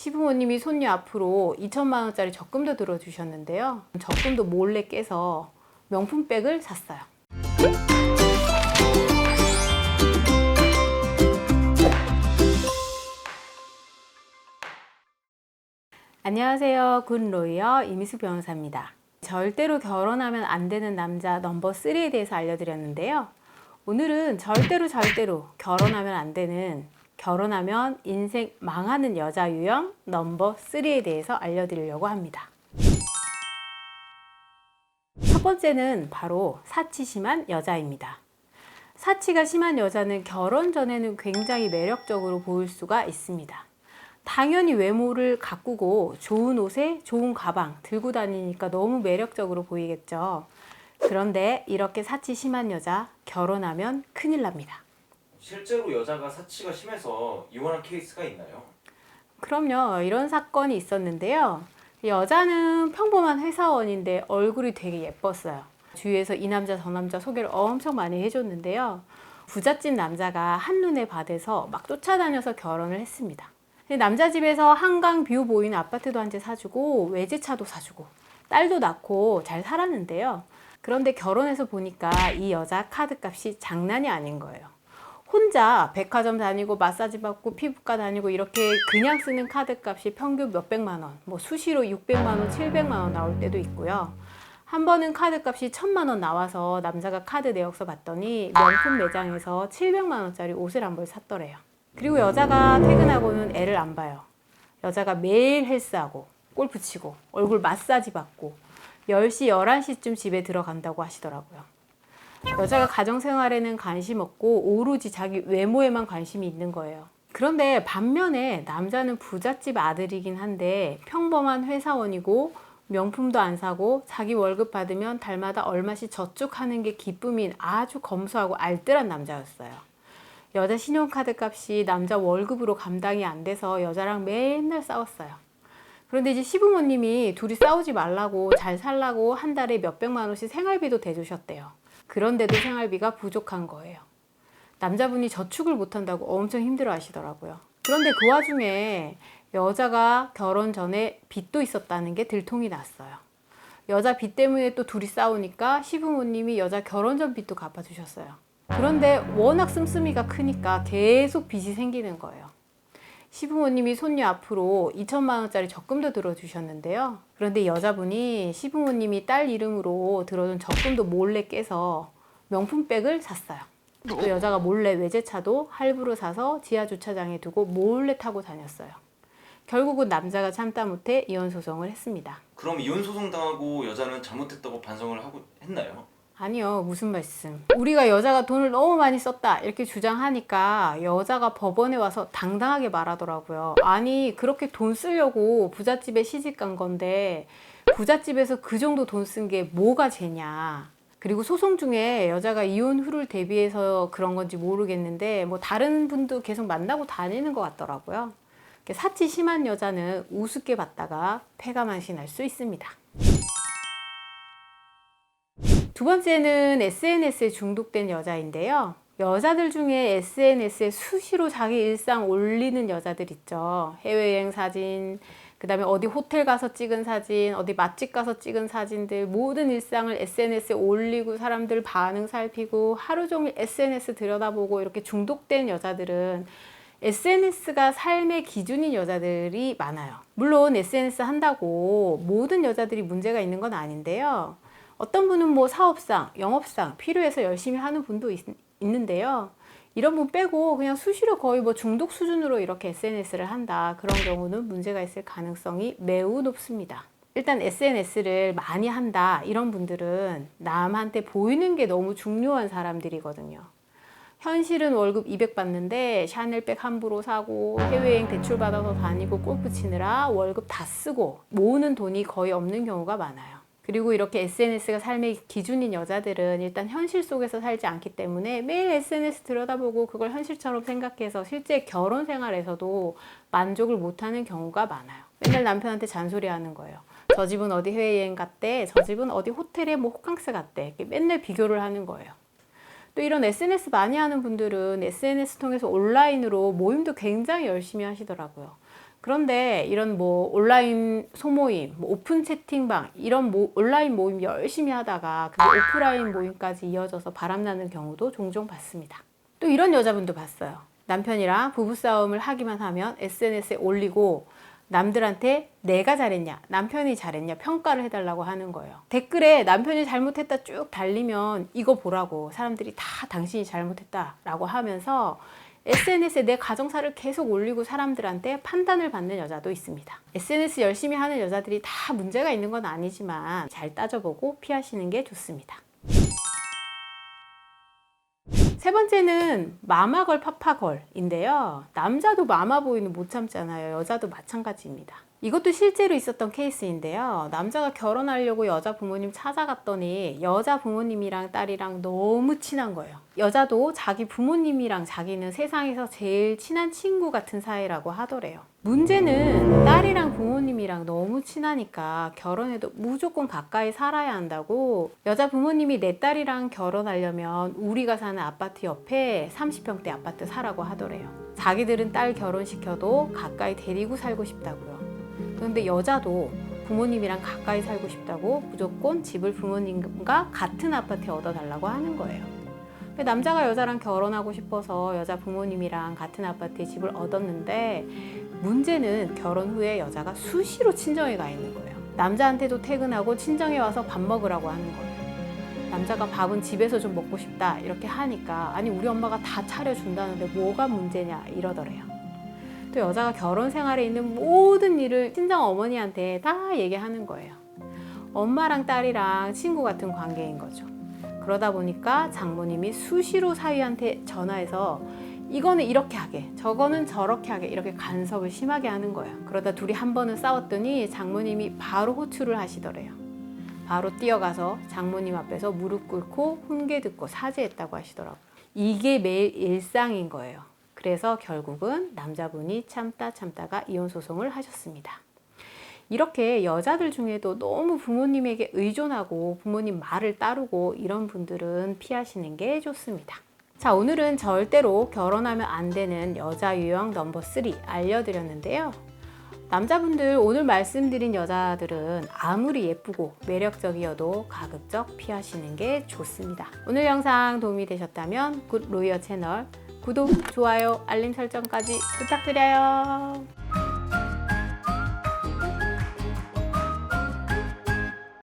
시부모님이 손녀 앞으로 2천만 원짜리 적금도 들어주셨는데요. 적금도 몰래 깨서 명품백을 샀어요. 안녕하세요. 굿로이어 이미숙 변호사입니다. 절대로 결혼하면 안 되는 남자 넘버 3에 대해서 알려드렸는데요. 오늘은 절대로 결혼하면 안 되는, 결혼하면 인생 망하는 여자 유형 넘버 3에 대해서 알려드리려고 합니다. 첫 번째는 바로 사치 심한 여자입니다. 사치가 심한 여자는 결혼 전에는 굉장히 매력적으로 보일 수가 있습니다. 당연히 외모를 가꾸고 좋은 옷에 좋은 가방 들고 다니니까 너무 매력적으로 보이겠죠. 그런데 이렇게 사치 심한 여자 결혼하면 큰일 납니다. 실제로 여자가 사치가 심해서 이혼한 케이스가 있나요? 그럼요. 이런 사건이 있었는데요. 여자는 평범한 회사원인데 얼굴이 되게 예뻤어요. 주위에서 이 남자 저 남자 소개를 엄청 많이 해줬는데요. 부잣집 남자가 한눈에 반해서 막 쫓아다녀서 결혼을 했습니다. 남자 집에서 한강 뷰 보이는 아파트도 한 채 사주고 외제차도 사주고 딸도 낳고 잘 살았는데요. 그런데 결혼해서 보니까 이 여자 카드값이 장난이 아닌 거예요. 혼자 백화점 다니고 마사지 받고 피부과 다니고 이렇게 그냥 쓰는 카드값이 평균 몇백만 원, 뭐 수시로 600만 원, 700만 원 나올 때도 있고요. 한 번은 카드값이 1000만 원 나와서 남자가 카드 내역서 봤더니 명품 매장에서 700만 원짜리 옷을 한 벌 샀더래요. 그리고 여자가 퇴근하고는 애를 안 봐요. 여자가 매일 헬스하고 골프 치고 얼굴 마사지 받고 10시, 11시쯤 집에 들어간다고 하시더라고요. 여자가 가정생활에는 관심 없고 오로지 자기 외모에만 관심이 있는 거예요. 그런데 반면에 남자는 부잣집 아들이긴 한데 평범한 회사원이고 명품도 안 사고 자기 월급 받으면 달마다 얼마씩 저축하는 게 기쁨인 아주 검소하고 알뜰한 남자였어요. 여자 신용카드 값이 남자 월급으로 감당이 안 돼서 여자랑 맨날 싸웠어요. 그런데 이제 시부모님이 둘이 싸우지 말라고 잘 살라고 한 달에 몇백만 원씩 생활비도 대주셨대요. 그런데도 생활비가 부족한 거예요. 남자분이 저축을 못한다고 엄청 힘들어 하시더라고요. 그런데 그 와중에 여자가 결혼 전에 빚도 있었다는 게 들통이 났어요. 여자 빚 때문에 또 둘이 싸우니까 시부모님이 여자 결혼 전 빚도 갚아주셨어요. 그런데 워낙 씀씀이가 크니까 계속 빚이 생기는 거예요. 시부모님이 손녀 앞으로 2천만 원짜리 적금도 들어주셨는데요. 그런데 여자분이 시부모님이 딸 이름으로 들어준 적금도 몰래 깨서 명품백을 샀어요. 또 여자가 몰래 외제차도 할부로 사서 지하 주차장에 두고 몰래 타고 다녔어요. 결국은 남자가 참다 못해 이혼 소송을 했습니다. 그럼 이혼 소송 당하고 여자는 잘못했다고 반성을 하고 했나요? 아니요, 무슨 말씀. 우리가 여자가 돈을 너무 많이 썼다 이렇게 주장하니까 여자가 법원에 와서 당당하게 말하더라고요. 아니, 그렇게 돈 쓰려고 부잣집에 시집 간 건데 부잣집에서 그 정도 돈 쓴 게 뭐가 죄냐. 그리고 소송 중에 여자가 이혼 후를 대비해서 그런 건지 모르겠는데 뭐 다른 분도 계속 만나고 다니는 것 같더라고요. 사치 심한 여자는 우습게 봤다가 패가망신할 수 있습니다. 두 번째는 SNS에 중독된 여자인데요. 여자들 중에 SNS에 수시로 자기 일상 올리는 여자들 있죠. 해외여행 사진, 그 다음에 어디 호텔 가서 찍은 사진, 어디 맛집 가서 찍은 사진들, 모든 일상을 SNS에 올리고 사람들 반응 살피고 하루 종일 SNS 들여다보고 이렇게 중독된 여자들은 SNS가 삶의 기준인 여자들이 많아요. 물론 SNS 한다고 모든 여자들이 문제가 있는 건 아닌데요. 어떤 분은 뭐 사업상, 영업상 필요해서 열심히 하는 분도 있는데요. 이런 분 빼고 그냥 수시로 거의 뭐 중독 수준으로 이렇게 SNS를 한다. 그런 경우는 문제가 있을 가능성이 매우 높습니다. 일단 SNS를 많이 한다. 이런 분들은 남한테 보이는 게 너무 중요한 사람들이거든요. 현실은 월급 200 받는데 샤넬백 함부로 사고 해외여행 대출 받아서 다니고 골프 치느라 월급 다 쓰고 모으는 돈이 거의 없는 경우가 많아요. 그리고 이렇게 SNS가 삶의 기준인 여자들은 일단 현실 속에서 살지 않기 때문에 매일 SNS 들여다보고 그걸 현실처럼 생각해서 실제 결혼 생활에서도 만족을 못하는 경우가 많아요. 맨날 남편한테 잔소리하는 거예요. 저 집은 어디 해외여행 갔대, 저 집은 어디 호텔에 뭐 호캉스 갔대. 이렇게 맨날 비교를 하는 거예요. 또 이런 SNS 많이 하는 분들은 SNS 통해서 온라인으로 모임도 굉장히 열심히 하시더라고요. 그런데 이런 뭐 온라인 소모임, 뭐 오픈 채팅방 이런 온라인 모임 열심히 하다가 그게 오프라인 모임까지 이어져서 바람나는 경우도 종종 봤습니다. 또 이런 여자분도 봤어요. 남편이랑 부부싸움을 하기만 하면 SNS에 올리고 남들한테 내가 잘했냐, 남편이 잘했냐 평가를 해달라고 하는 거예요. 댓글에 남편이 잘못했다 쭉 달리면 이거 보라고 사람들이 다 당신이 잘못했다라고 하면서 SNS에 내 가정사를 계속 올리고 사람들한테 판단을 받는 여자도 있습니다. SNS 열심히 하는 여자들이 다 문제가 있는 건 아니지만 잘 따져보고 피하시는 게 좋습니다. 세 번째는 마마걸 파파걸인데요. 남자도 마마보이는 못 참잖아요. 여자도 마찬가지입니다. 이것도 실제로 있었던 케이스인데요. 남자가 결혼하려고 여자 부모님 찾아갔더니 여자 부모님이랑 딸이랑 너무 친한 거예요. 여자도 자기 부모님이랑 자기는 세상에서 제일 친한 친구 같은 사이라고 하더래요. 문제는 딸이랑 부모님이랑 너무 친하니까 결혼해도 무조건 가까이 살아야 한다고 여자 부모님이 내 딸이랑 결혼하려면 우리가 사는 아파트 옆에 30평대 아파트 사라고 하더래요. 자기들은 딸 결혼시켜도 가까이 데리고 살고 싶다고요. 그런데 여자도 부모님이랑 가까이 살고 싶다고 무조건 집을 부모님과 같은 아파트에 얻어달라고 하는 거예요. 남자가 여자랑 결혼하고 싶어서 여자 부모님이랑 같은 아파트에 집을 얻었는데 문제는 결혼 후에 여자가 수시로 친정에 가 있는 거예요. 남자한테도 퇴근하고 친정에 와서 밥 먹으라고 하는 거예요. 남자가 밥은 집에서 좀 먹고 싶다 이렇게 하니까 아니 우리 엄마가 다 차려준다는데 뭐가 문제냐 이러더래요. 또 여자가 결혼 생활에 있는 모든 일을 친정 어머니한테 다 얘기하는 거예요. 엄마랑 딸이랑 친구 같은 관계인 거죠. 그러다 보니까 장모님이 수시로 사위한테 전화해서 이거는 이렇게 하게, 저거는 저렇게 하게 이렇게 간섭을 심하게 하는 거예요. 그러다 둘이 한 번은 싸웠더니 장모님이 바로 호출을 하시더래요. 바로 뛰어가서 장모님 앞에서 무릎 꿇고 훈계 듣고 사죄했다고 하시더라고요. 이게 매일 일상인 거예요. 그래서 결국은 남자분이 참다가 이혼 소송을 하셨습니다. 이렇게 여자들 중에도 너무 부모님에게 의존하고 부모님 말을 따르고 이런 분들은 피하시는 게 좋습니다. 자, 오늘은 절대로 결혼하면 안 되는 여자 유형 넘버 3 알려드렸는데요. 남자분들 오늘 말씀드린 여자들은 아무리 예쁘고 매력적이어도 가급적 피하시는 게 좋습니다. 오늘 영상 도움이 되셨다면 굿 로이어 채널 구독, 좋아요, 알림 설정까지 부탁드려요.